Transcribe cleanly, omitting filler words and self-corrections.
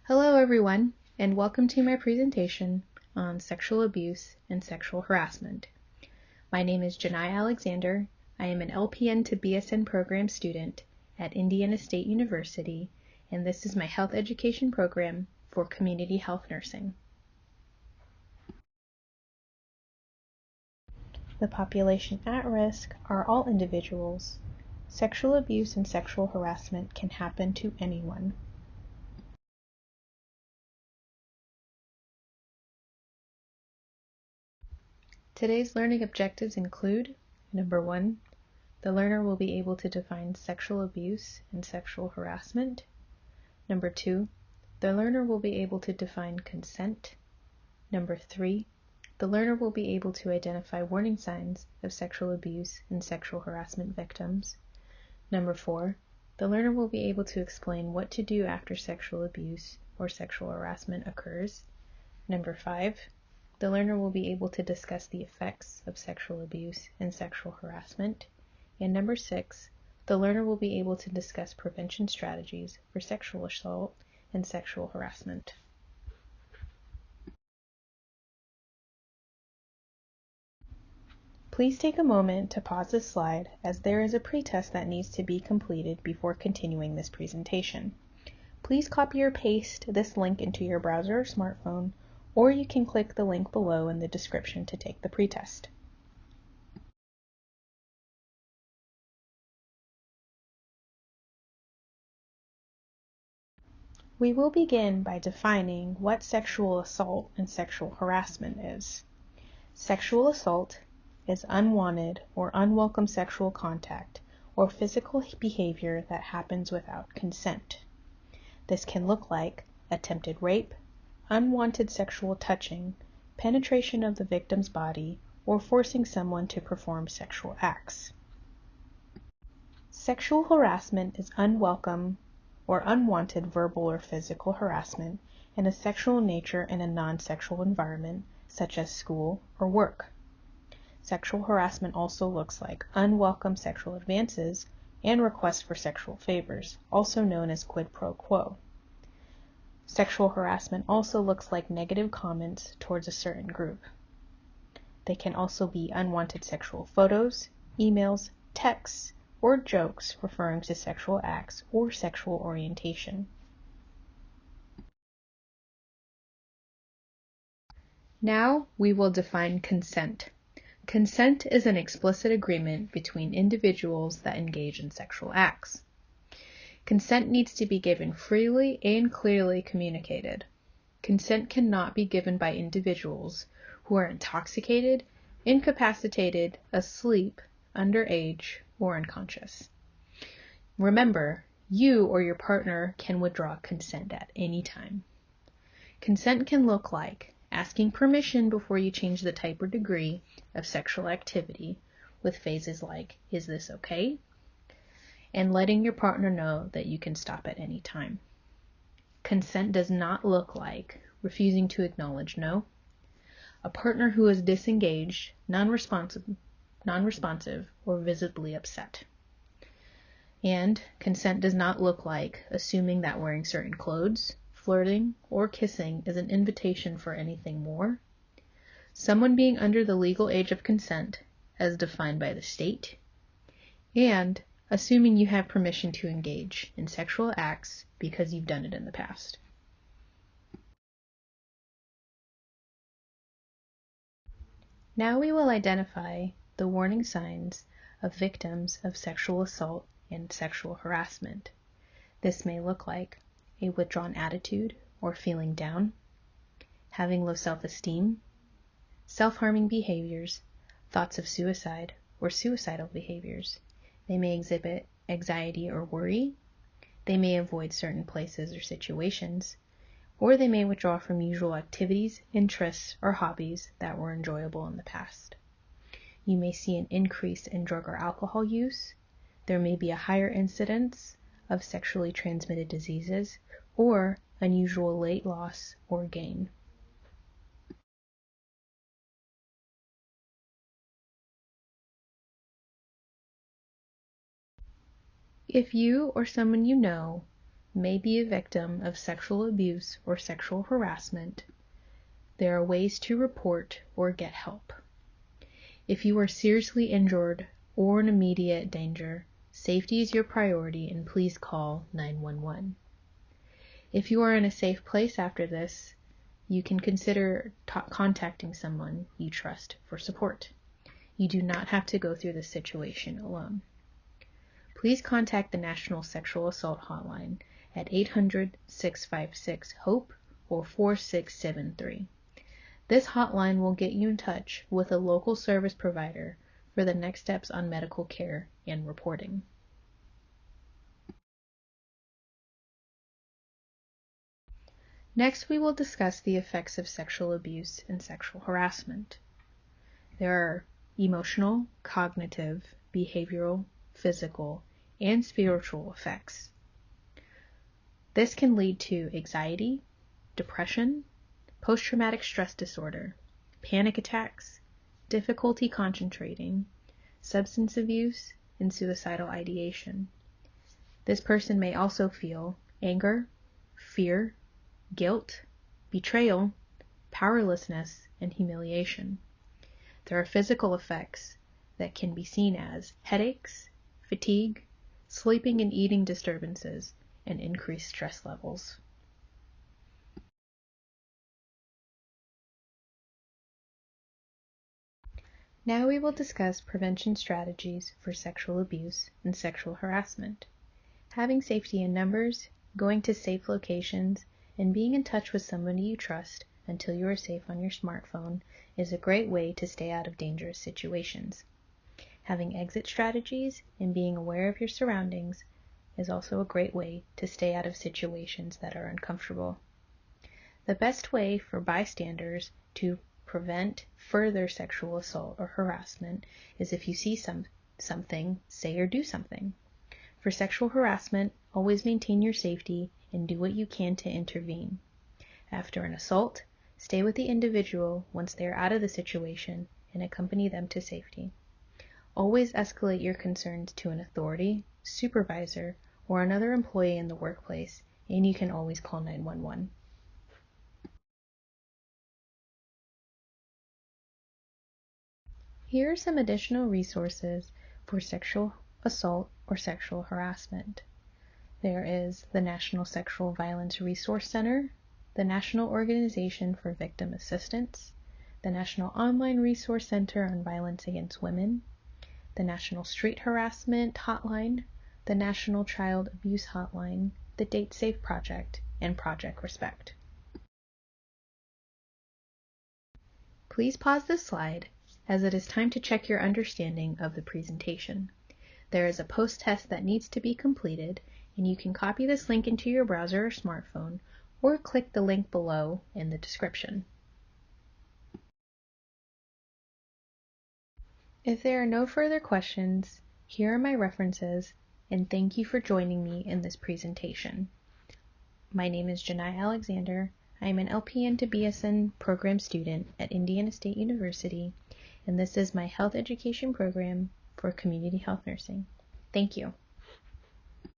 Hello everyone, and welcome to my presentation on sexual abuse and sexual harassment. My name is Janai Alexander. I am an LPN to BSN program student at Indiana State University, and this is my health education program for community health nursing. The population at risk are all individuals. Sexual abuse and sexual harassment can happen to anyone. Today's learning objectives include: number 1, the learner will be able to define sexual abuse and sexual harassment. Number 2, the learner will be able to define consent. Number 3, the learner will be able to identify warning signs of sexual abuse and sexual harassment victims. Number 4, the learner will be able to explain what to do after sexual abuse or sexual harassment occurs. Number 5, the learner will be able to discuss the effects of sexual abuse and sexual harassment. And number 6, the learner will be able to discuss prevention strategies for sexual assault and sexual harassment. Please take a moment to pause this slide, as there is a pretest that needs to be completed before continuing this presentation. Please copy or paste this link into your browser or smartphone, or you can click the link below in the description to take the pretest. We will begin by defining what sexual assault and sexual harassment is. Sexual assault is unwanted or unwelcome sexual contact or physical behavior that happens without consent. This can look like attempted rape, unwanted sexual touching, penetration of the victim's body, or forcing someone to perform sexual acts. Sexual harassment is unwelcome or unwanted verbal or physical harassment in a sexual nature in a non-sexual environment, such as school or work. Sexual harassment also looks like unwelcome sexual advances and requests for sexual favors, also known as quid pro quo. Sexual harassment also looks like negative comments towards a certain group. They can also be unwanted sexual photos, emails, texts, or jokes referring to sexual acts or sexual orientation. Now we will define consent. Consent is an explicit agreement between individuals that engage in sexual acts. Consent needs to be given freely and clearly communicated. Consent cannot be given by individuals who are intoxicated, incapacitated, asleep, underage, or unconscious. Remember, you or your partner can withdraw consent at any time. Consent can look like asking permission before you change the type or degree of sexual activity, with phrases like, "Is this okay?" and letting your partner know that you can stop at any time. Consent does not look like refusing to acknowledge no, a partner who is disengaged, non-responsive, or visibly upset. And consent does not look like assuming that wearing certain clothes, flirting, or kissing is an invitation for anything more. Someone being under the legal age of consent, as defined by the state, and assuming you have permission to engage in sexual acts because you've done it in the past. Now we will identify the warning signs of victims of sexual assault and sexual harassment. This may look like a withdrawn attitude or feeling down, having low self-esteem, self-harming behaviors, thoughts of suicide or suicidal behaviors. They may exhibit anxiety or worry. They may avoid certain places or situations, or they may withdraw from usual activities, interests, or hobbies that were enjoyable in the past. You may see an increase in drug or alcohol use. There may be a higher incidence of sexually transmitted diseases or unusual weight loss or gain. If you or someone you know may be a victim of sexual abuse or sexual harassment, there are ways to report or get help. If you are seriously injured or in immediate danger, safety is your priority and please call 911. If you are in a safe place after this, you can consider contacting someone you trust for support. You do not have to go through this situation alone. Please contact the National Sexual Assault Hotline at 800-656-HOPE or 4673. This hotline will get you in touch with a local service provider for the next steps on medical care and reporting. Next, we will discuss the effects of sexual abuse and sexual harassment. There are emotional, cognitive, behavioral, physical, and spiritual effects. This can lead to anxiety, depression, post-traumatic stress disorder, panic attacks, difficulty concentrating, substance abuse, and suicidal ideation. This person may also feel anger, fear, guilt, betrayal, powerlessness, and humiliation. There are physical effects that can be seen as headaches, fatigue, sleeping and eating disturbances, and increased stress levels. Now we will discuss prevention strategies for sexual abuse and sexual harassment. Having safety in numbers, going to safe locations, and being in touch with somebody you trust until you are safe on your smartphone is a great way to stay out of dangerous situations. Having exit strategies and being aware of your surroundings is also a great way to stay out of situations that are uncomfortable. The best way for bystanders to prevent further sexual assault or harassment is if you see something, say or do something. For sexual harassment, always maintain your safety and do what you can to intervene. After an assault, stay with the individual once they are out of the situation and accompany them to safety. Always escalate your concerns to an authority, supervisor, or another employee in the workplace, and you can always call 911. Here are some additional resources for sexual assault or sexual harassment. There is the National Sexual Violence Resource Center, the National Organization for Victim Assistance, the National Online Resource Center on Violence Against Women, the National Street Harassment Hotline, the National Child Abuse Hotline, the Date Safe Project, and Project Respect. Please pause this slide, as it is time to check your understanding of the presentation. There is a post-test that needs to be completed, and you can copy this link into your browser or smartphone, or click the link below in the description. If there are no further questions, here are my references, and thank you for joining me in this presentation. My name is Janai Alexander. I am an LPN to BSN program student at Indiana State University, and this is my health education program for community health nursing. Thank you.